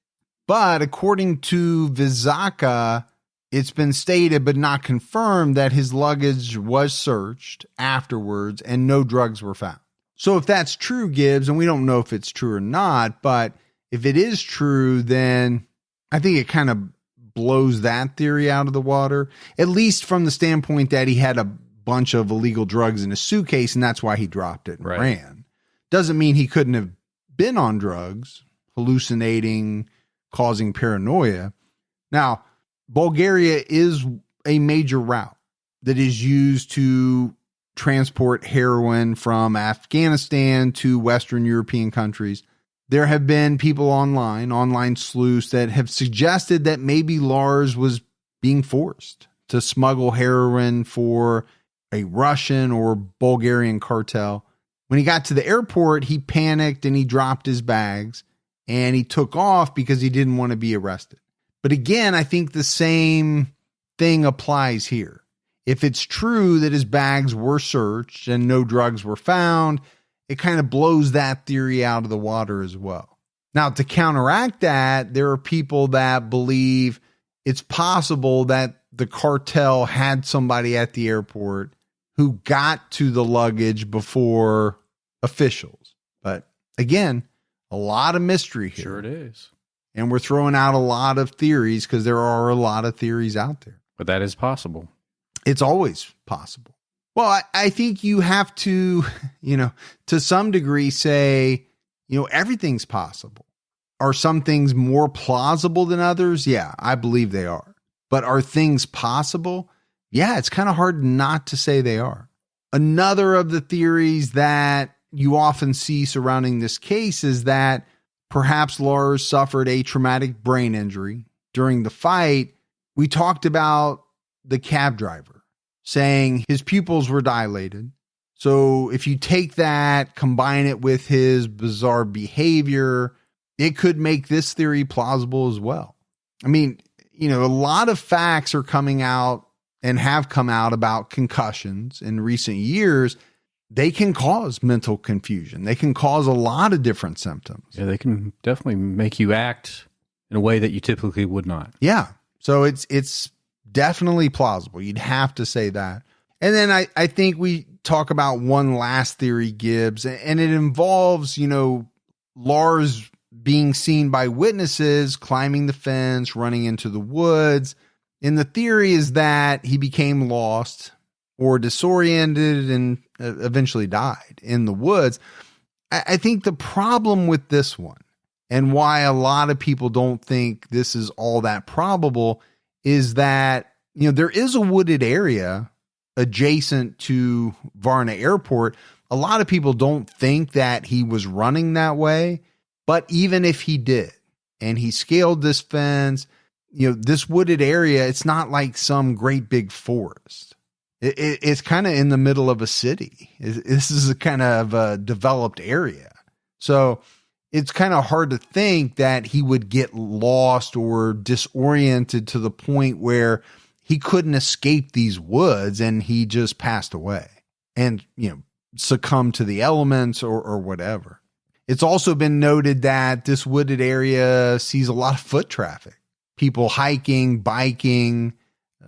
But according to Vizaka, it's been stated but not confirmed that his luggage was searched afterwards and no drugs were found. So if that's true, Gibbs, and we don't know if it's true or not, but if it is true, then I think it kind of blows that theory out of the water, at least from the standpoint that he had a bunch of illegal drugs in his suitcase and that's why he dropped it and ran. Doesn't mean he couldn't have been on drugs, hallucinating, causing paranoia. Now, Bulgaria is a major route that is used to transport heroin from Afghanistan to Western European countries. There have been people online sleuths that have suggested that maybe Lars was being forced to smuggle heroin for a Russian or Bulgarian cartel. When he got to the airport, he panicked and he dropped his bags and he took off because he didn't want to be arrested. But again, I think the same thing applies here. If it's true that his bags were searched and no drugs were found, it kind of blows that theory out of the water as well. Now, to counteract that, there are people that believe it's possible that the cartel had somebody at the airport who got to the luggage before officials. But again, a lot of mystery here. Sure it is. And we're throwing out a lot of theories because there are a lot of theories out there. But that is possible. It's always possible. Well, I think you have to, to some degree say, everything's possible. Are some things more plausible than others? Yeah, I believe they are. But are things possible? Yeah, it's kind of hard not to say they are. Another of the theories that you often see surrounding this case is that perhaps Lars suffered a traumatic brain injury during the fight. We talked about the cab driver saying his pupils were dilated. So if you take that, combine it with his bizarre behavior, it could make this theory plausible as well. I mean, a lot of facts are coming out and have come out about concussions in recent years. They can cause mental confusion. They can cause a lot of different symptoms. Yeah, they can definitely make you act in a way that you typically would not. Yeah. So it's definitely plausible. You'd have to say that. And then I think we talk about one last theory, Gibbs, and it involves, Lars being seen by witnesses, climbing the fence, running into the woods. And the theory is that he became lost or disoriented and eventually died in the woods. I think the problem with this one and why a lot of people don't think this is all that probable is that, there is a wooded area adjacent to Varna Airport. A lot of people don't think that he was running that way, but even if he did, and he scaled this fence, this wooded area, it's not like some great big forest. It's kind of in the middle of a city. This is a kind of a developed area. So it's kind of hard to think that he would get lost or disoriented to the point where he couldn't escape these woods and he just passed away and, succumbed to the elements or whatever. It's also been noted that this wooded area sees a lot of foot traffic, people hiking, biking.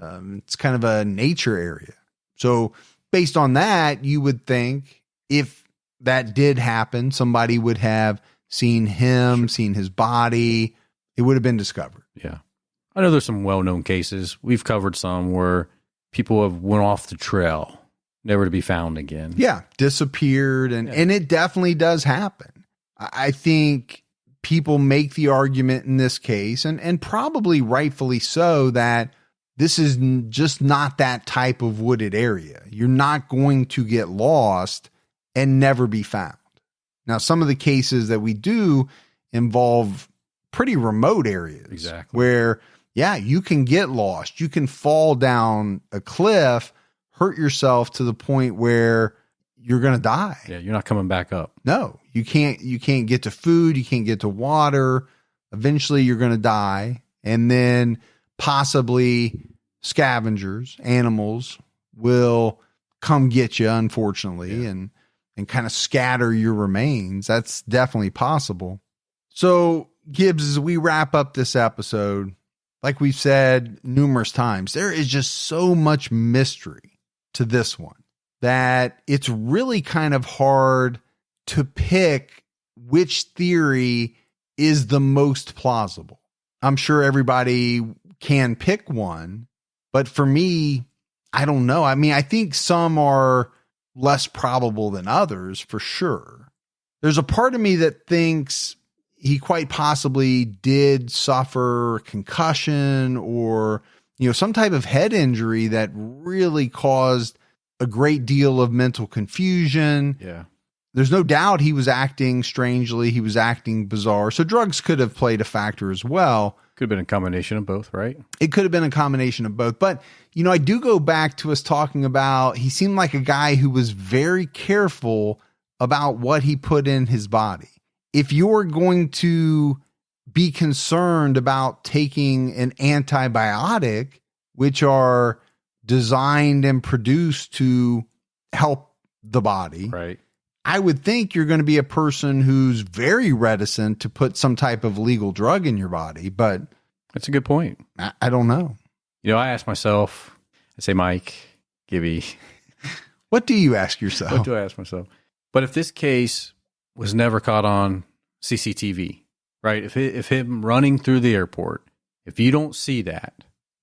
It's kind of a nature area. So based on that, you would think if that did happen, somebody would have seen him, seen his body. It would have been discovered. Yeah. I know there's some well-known cases. We've covered some where people have went off the trail, never to be found again. Yeah, disappeared, and it definitely does happen. I think people make the argument in this case, and probably rightfully so, that this is just not that type of wooded area. You're not going to get lost and never be found. Now, some of the cases that we do involve pretty remote areas. Exactly. Where, yeah, you can get lost. You can fall down a cliff, hurt yourself to the point where you're going to die. Yeah, you're not coming back up. No, you can't get to food. You can't get to water. Eventually you're going to die. And then possibly scavengers, animals will come get you, unfortunately, and kind of scatter your remains. That's definitely possible. So, Gibbs, as we wrap up this episode, like we've said numerous times, there is just so much mystery to this one that it's really kind of hard to pick which theory is the most plausible. I'm sure everybody can pick one, but for me, I don't know. I mean, I think some are less probable than others, for sure. There's a part of me that thinks he quite possibly did suffer concussion or, some type of head injury that really caused a great deal of mental confusion. Yeah. There's no doubt he was acting strangely. He was acting bizarre. So drugs could have played a factor as well. Could have been a combination of both, right? It could have been a combination of both. But, I do go back to us talking about he seemed like a guy who was very careful about what he put in his body. If you're going to be concerned about taking an antibiotic, which are designed and produced to help the body, right, I would think you're going to be a person who's very reticent to put some type of legal drug in your body. But that's a good point. I don't know. I ask myself, I say, Mike, Gibby. What do you ask yourself? What do I ask myself? But if this case was never caught on CCTV, right? If him running through the airport, if you don't see that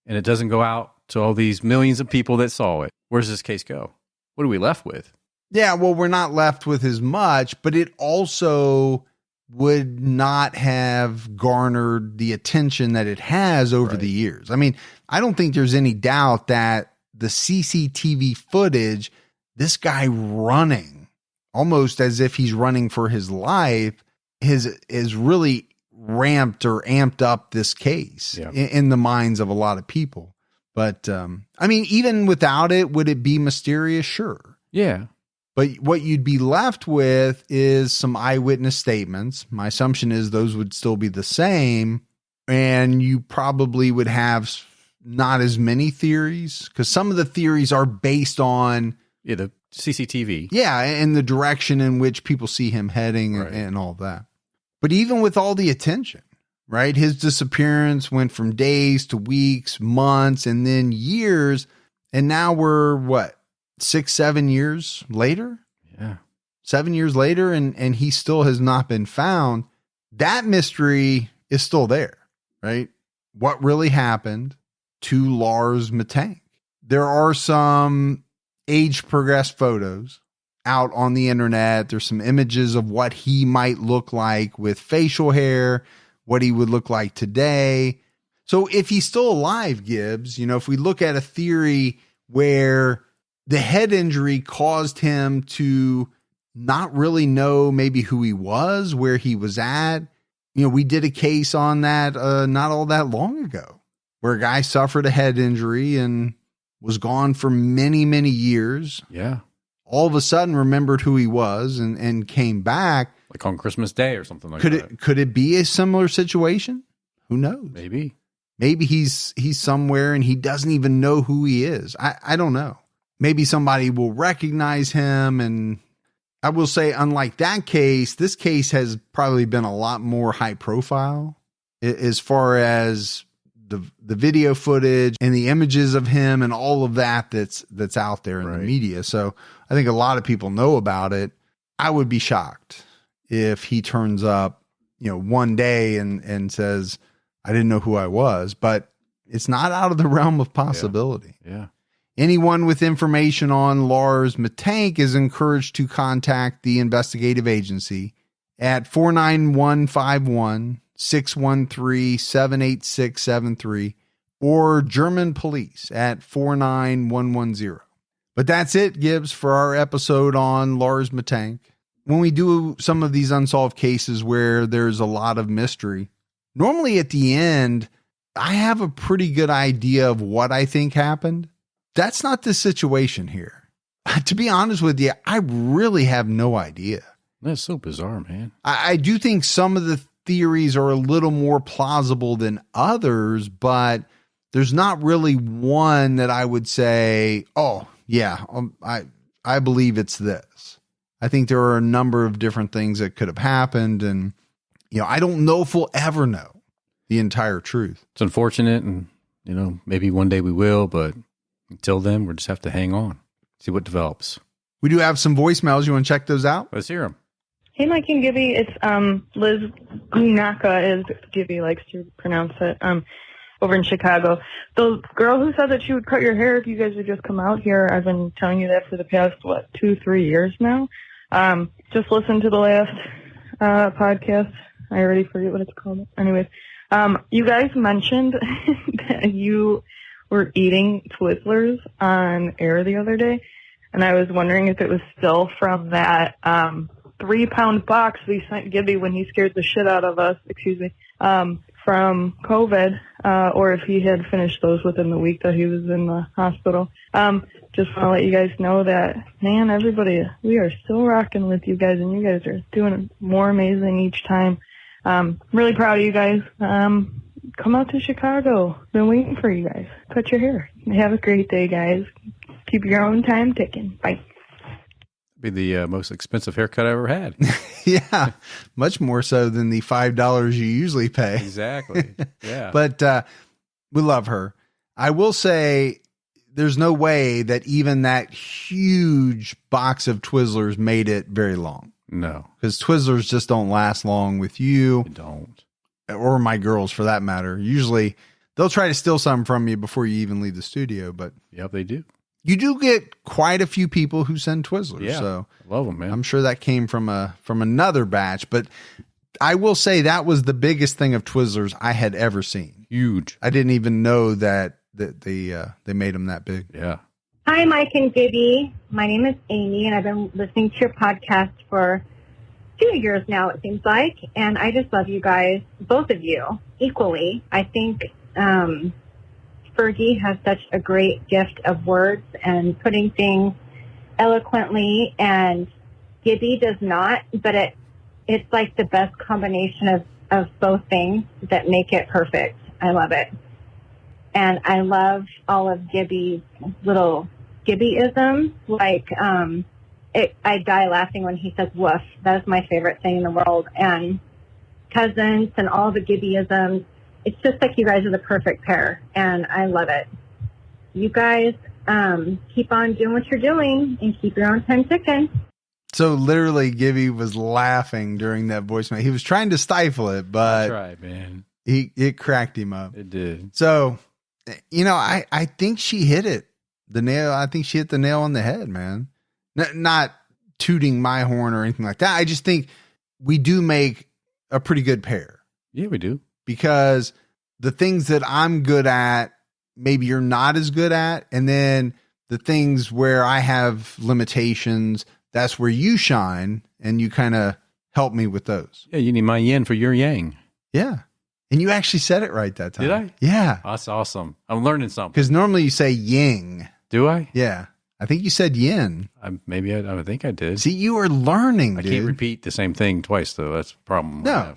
and it doesn't go out to all these millions of people that saw it, where's this case go? What are we left with? Yeah, well, we're not left with as much, but it also would not have garnered the attention that it has over the years. I mean, I don't think there's any doubt that the CCTV footage, this guy running almost as if he's running for his life, is really ramped or amped up this case in the minds of a lot of people. But I mean, even without it, would it be mysterious? Sure. Yeah. But what you'd be left with is some eyewitness statements. My assumption is those would still be the same. And you probably would have not as many theories, because some of the theories are based on the CCTV. Yeah, and the direction in which people see him heading and all that. But even with all the attention, right? His disappearance went from days to weeks, months, and then years. And now we're 6-7 years later? Yeah. 7 years later, and he still has not been found. That mystery is still there, right? What really happened to Lars Mittank? There are some age progressed photos out on the internet. There's some images of what he might look like with facial hair, what he would look like today. So if he's still alive, Gibbs, if we look at a theory where the head injury caused him to not really know maybe who he was, where he was at. We did a case on that not all that long ago, where a guy suffered a head injury and was gone for many, many years. Yeah. All of a sudden remembered who he was and came back. Like on Christmas Day or something like that. Could it be a similar situation? Who knows? Maybe he's somewhere and he doesn't even know who he is. I don't know. Maybe somebody will recognize him. And I will say, unlike that case, this case has probably been a lot more high profile as far as the video footage and the images of him and all of that's out there in the media. So I think a lot of people know about it. I would be shocked if he turns up, one day and says, I didn't know who I was. But it's not out of the realm of possibility. Yeah. Anyone with information on Lars Mittank is encouraged to contact the investigative agency at 49151-613-78673 or German police at 49110. But that's it, Gibbs, for our episode on Lars Mittank. When we do some of these unsolved cases where there's a lot of mystery, normally at the end, I have a pretty good idea of what I think happened. That's not the situation here. To be honest with you, I really have no idea. That's so bizarre, man. I do think some of the theories are a little more plausible than others, but there's not really one that I would say, oh, yeah, I believe it's this. I think there are a number of different things that could have happened. And, I don't know if we'll ever know the entire truth. It's unfortunate. And, maybe one day we will. But until then, we'll just have to hang on, see what develops. We do have some voicemails. You want to check those out? Let's hear them. Hey, Mike and Gibby. It's Liz Gunaka, as Gibby likes to pronounce it, over in Chicago. The girl who said that she would cut your hair if you guys would just come out here, I've been telling you that for the past, 2-3 years now. Just listen to the last podcast. I already forget what it's called. Anyways, you guys mentioned that you were eating Twizzlers on air the other day, and I was wondering if it was still from that 3-pound box we sent Gibby when he scared the shit out of us, from COVID, or if he had finished those within the week that he was in the hospital. Just want to let you guys know that, man, everybody, we are still rocking with you guys, and you guys are doing more amazing each time. Really proud of you guys. Come out to Chicago. Been waiting for you guys. Cut your hair. Have a great day, guys. Keep your own time ticking. Bye. Be the most expensive haircut I ever had. Yeah, much more so than the $5 you usually pay. Exactly. Yeah. But we love her. I will say there's no way that even that huge box of Twizzlers made it very long. No. Because Twizzlers just don't last long with you. They don't. Or my girls, for that matter. Usually, they'll try to steal some from you before you even leave the studio. But yep, they do. You do get quite a few people who send Twizzlers. Yeah, so love them, man. I'm sure that came from another batch. But I will say that was the biggest thing of Twizzlers I had ever seen. Huge. I didn't even know that they made them that big. Yeah. Hi, Mike and Gibby. My name is Amy, and I've been listening to your podcast for 2 years now, it seems like. And I just love you guys, both of you, equally. I think Fergie has such a great gift of words and putting things eloquently, and Gibby does not, but it's like the best combination of both things that make it perfect. I love it. And I love all of Gibby's little Gibby-isms, like I die laughing when he says woof. That is my favorite thing in the world. And cousins and all the Gibby-isms. It's just like you guys are the perfect pair, and I love it. You guys keep on doing what you're doing and keep your own time ticking. So literally, Gibby was laughing during that voicemail. He was trying to stifle it, but that's right, man. It cracked him up. It did. So, I think she hit it. I think she hit the nail on the head, man. Not tooting my horn or anything like that. I just think we do make a pretty good pair. Yeah, we do. Because the things that I'm good at, maybe you're not as good at. And then the things where I have limitations, that's where you shine, and you kind of help me with those. Yeah, you need my yin for your yang. Yeah. And you actually said it right that time. Did I? Yeah. That's awesome. I'm learning something. Because normally you say ying. Do I? Yeah. I think you said yin. I think I did. See, you are learning, I dude. can't repeat the same thing twice, though. That's the problem. I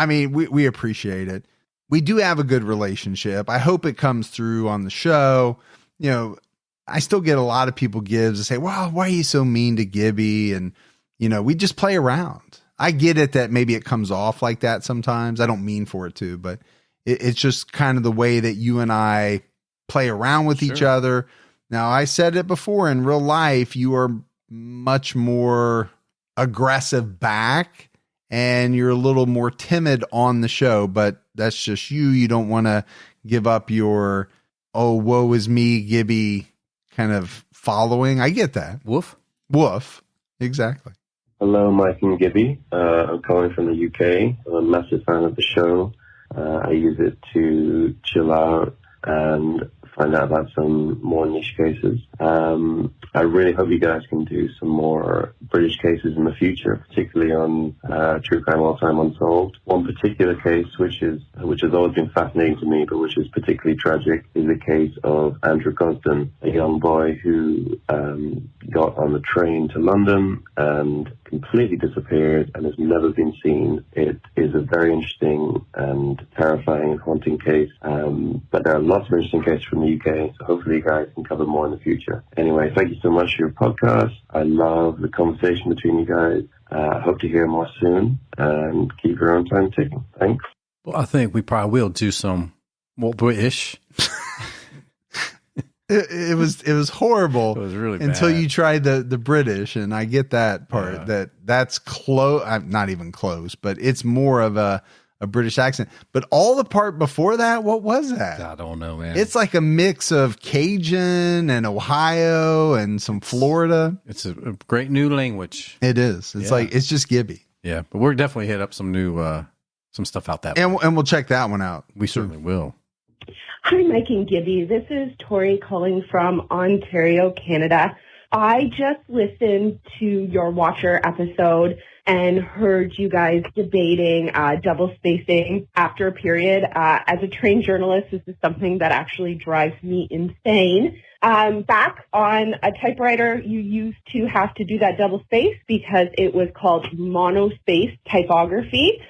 mean, we appreciate it. We do have a good relationship. I hope it comes through on the show. I still get a lot of people gives and say, wow, why are you so mean to Gibby? And, we just play around. I get it that maybe it comes off like that sometimes. I don't mean for it to, but it's just kind of the way that you and I play around with each other. Now, I said it before, in real life, you are much more aggressive back and you're a little more timid on the show, but that's just you. You don't want to give up your, oh, woe is me, Gibby kind of following. I get that. Woof. Exactly. Hello, Mike and Gibby. I'm calling from the UK. I'm a massive fan of the show. I use it to chill out and find out about some more niche cases. I really hope you guys can do some more British cases in the future, particularly on True Crime All Time Unsolved. One particular case, which has always been fascinating to me, but which is particularly tragic, is the case of Andrew Gosden, a young boy who got on the train to London and completely disappeared and has never been seen. It is a very interesting and terrifying and haunting case, but there are lots of interesting cases from the UK, so hopefully you guys can cover more in the future. Anyway, thank you so much for your podcast. I love the conversation between you guys. I hope to hear more soon, and keep your own time ticking. Thanks. Well, I think we probably will do some more British. It was horrible. It was really until bad. you tried the British, and I get that part. That's close. Not even close, but it's more of a British accent. But all the part before that, what was that? I don't know, man. It's like a mix of Cajun and Ohio and some Florida. It's a great new language. It is. It's like it's just Gibby. Yeah, but we're definitely hit up some new some stuff out that way. And we'll check that one out. We certainly will. Hi, Mike and Gibby. This is Tori calling from Ontario, Canada. I just listened to your Watcher episode and heard you guys debating double spacing after a period. As a trained journalist, this is something that actually drives me insane. Back on a typewriter, you used to have to do that double space because it was called monospace typography.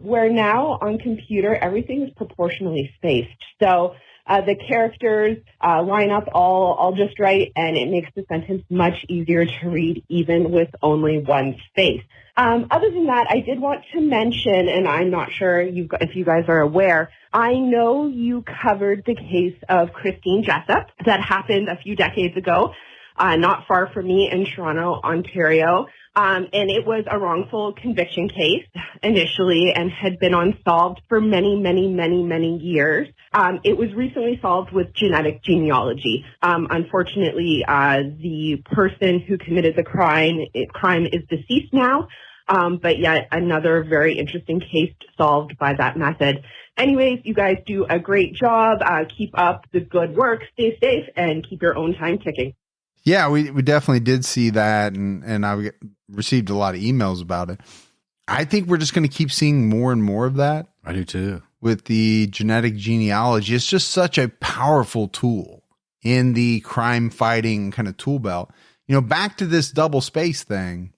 Where now on computer, everything is proportionally spaced. So the characters line up all just right, and it makes the sentence much easier to read, even with only one space. Other than that, I did want to mention, and I'm not sure if you guys are aware, I know you covered the case of Christine Jessup that happened a few decades ago, not far from me in Toronto, Ontario. And it was a wrongful conviction case initially and had been unsolved for many, many, many, many years. It was recently solved with genetic genealogy. Unfortunately, the person who committed the crime is deceased now, but yet another very interesting case solved by that method. Anyways, you guys do a great job. Keep up the good work. Stay safe and keep your own time ticking. Yeah, we definitely did see that, and I received a lot of emails about it. I think we're just going to keep seeing more and more of that. I do too. With the genetic genealogy, it's just such a powerful tool in the crime fighting kind of tool belt. Back to this double space thing,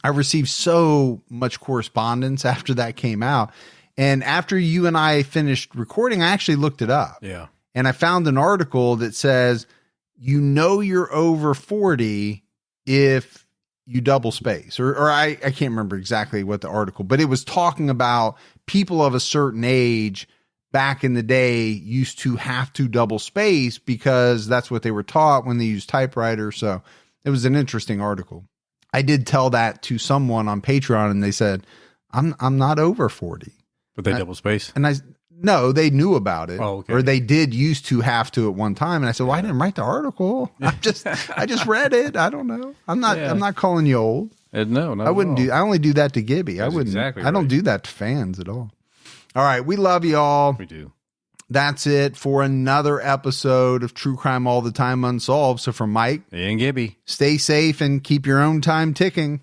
I received so much correspondence after that came out. And after you and I finished recording, I actually looked it up. Yeah. And I found an article that says, you're over 40 if you double space, or I can't remember exactly what the article, but it was talking about people of a certain age back in the day used to have to double space because that's what they were taught when they used typewriters. So it was an interesting article. I did tell that to someone on Patreon, and they said, I'm not over 40. But they double space? And no, they knew about it. Oh, okay. Or they did used to have to at one time. And I said, well, I didn't write the article. I just read it. I don't know. I'm not calling you old. No, I wouldn't I only do that to Gibby. That's exactly I don't do that to fans at all. All right. We love you all. We do. That's it for another episode of True Crime All the Time Unsolved. So from Mike and Gibby, stay safe and keep your own time ticking.